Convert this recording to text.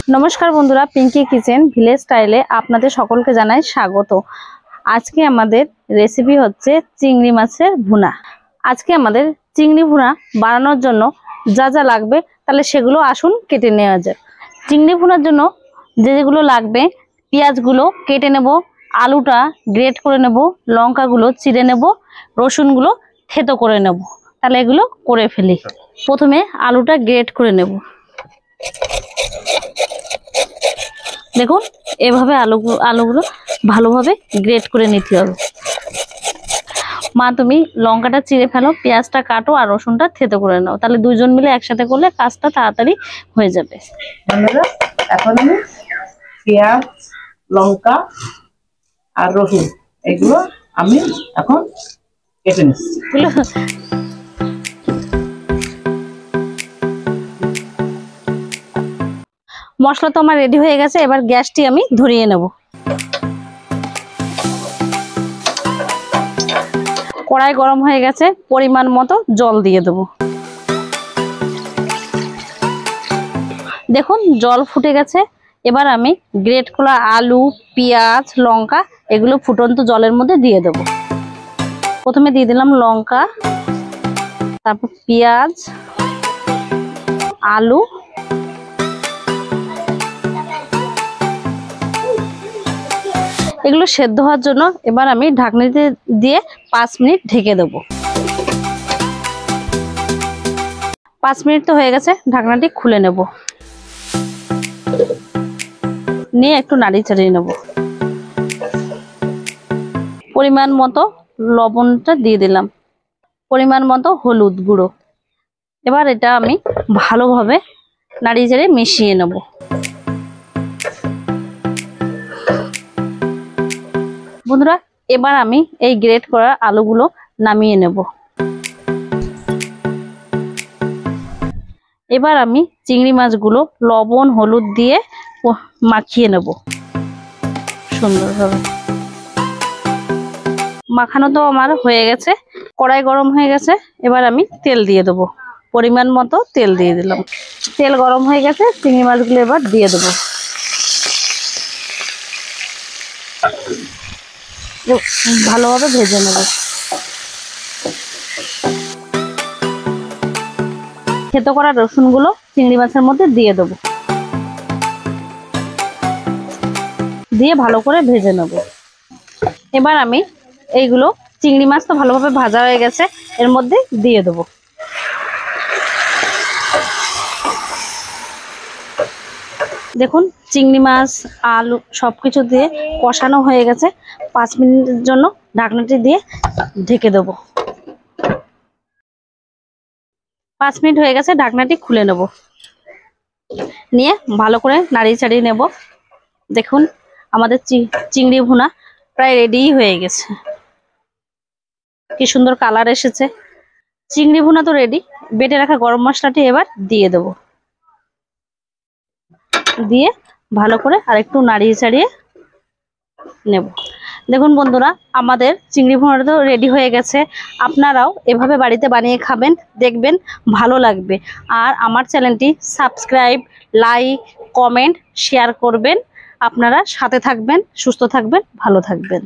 नमस्कार बंधुरा Pinky kitchen village স্টাইলে আপনাদের সকলকে জানাই স্বাগত। আজকে আমাদের রেসিপি হচ্ছে চিংড়ি মাছের ভুনা। আজকে আমাদের চিংড়ি ভুনা বানানোর জন্য যা যা লাগবে তাহলে সেগুলো আসুন কেটে নেওয়া যাক। চিংড়ি ভুনার জন্য যেগুলো লাগবে, পেঁয়াজগুলো কেটে নেব, আলুটা গ্রেট করে নেব, লঙ্কাগুলো চিড়ে নেব, রসুনগুলো থেতো করে নেব। তাহলে এগুলো করে ফেলি। প্রথমে আলুটা গ্রেট করে নেব। দেখুন এভাবে আলুগুলো ভালোভাবে গ্রেট করে নিতে হবে। মা তুমি লঙ্কাটা চিড়ে ফেলো, পেঁয়াজটা কাটো আর রসুনটা থেতো করে নাও, তাহলে দুইজন মিলে একসাথে করলে কাজটা তাড়াতাড়ি হয়ে যাবে। এখন আমি পেঁয়াজ, লঙ্কা আর রসুন এগুলো আমি এখন কেটে নিচ্ছি। মশলা তো আমার রেডি হয়ে গেছে, এবার গ্যাসটি আমি ধরিয়ে নেব। কড়াই গরম হয়ে গেছে, পরিমাণ মতো জল দিয়ে দেব। দেখুন জল ফুটে গেছে। এবার আমি গ্রেট করা আলু, পেঁয়াজ, লঙ্কা এগুলো ফুটন্ত জলের মধ্যে দিয়ে দেব। প্রথমে দিয়ে দিলাম লঙ্কা, তারপর পেঁয়াজ, আলু, এগুলো সেদ্ধ হওয়ার জন্য এবার আমি ঢাকনিতে দিয়ে 5 মিনিট ঢেকে দেব। 5 মিনিট তো হয়ে গেছে, ঢাকনাটি খুলে নেব। নিয়ে একটু নাড়িয়ে চাড়িয়ে নেব। পরিমাণ মতো লবণটা দিয়ে দিলাম, পরিমাণ মতো হলুদ গুঁড়ো। এবার এটা আমি ভালোভাবে নাড়িয়ে চাড়িয়ে মিশিয়ে নেব। বন্ধুরা এবার আমি এই গ্রেট করা আলুগুলো নামিয়ে নেব। এবার আমি চিংড়ি মাছগুলো লবণ হলুদ দিয়ে মাখিয়ে নেব সুন্দরভাবে। মাখানো তো আমার হয়ে গেছে, কড়াই গরম হয়ে গেছে। এবার আমি তেল দিয়ে দেবো, পরিমাণ মতো তেল দিয়ে দিলাম। তেল গরম হয়ে গেছে, চিংড়ি মাছগুলো এবার দিয়ে দেবো। ভালোভাবে ভেজে নেব। থেতো করা রসুনগুলো চিংড়ি মাছের মধ্যে দিয়ে দেবো, দিয়ে ভালো করে ভেজে নেব। এবার আমি এইগুলো চিংড়ি মাছ তো ভালোভাবে ভাজা হয়ে গেছে, এর মধ্যে দিয়ে দেবো। দেখুন চিংড়ি মাছ আলু সবকিছু দিয়ে কষানো হয়ে গেছে। 5 মিনিটের জন্য ঢাকনাটি দিয়ে ঢেকে দেবো। 5 মিনিট হয়ে গেছে, ঢাকনাটি খুলে নেব। নিয়ে ভালো করে নাড়িয়ে চাড়িয়ে নেব। দেখুন আমাদের চিংড়ি ভুনা প্রায় রেডি হয়ে গেছে। কি সুন্দর কালার এসেছে। চিংড়ি ভুনা তো রেডি। বেটে রাখা গরম মশলাটি এবার দিয়ে দেবো। দিয়ে ভালো করে আরেকটু নাড়িয়ে চাড়িয়ে নেব। দেখুন বন্ধুরা আমাদের চিংড়ি ভুনাটা তো রেডি হয়ে গেছে। আপনারাও এভাবে বাড়িতে বানিয়ে খাবেন, দেখবেন ভালো লাগবে। আর আমার চ্যানেলটি সাবস্ক্রাইব, লাইক, কমেন্ট, শেয়ার করবেন। আপনারা সাথে থাকবেন, সুস্থ থাকবেন, ভালো থাকবেন।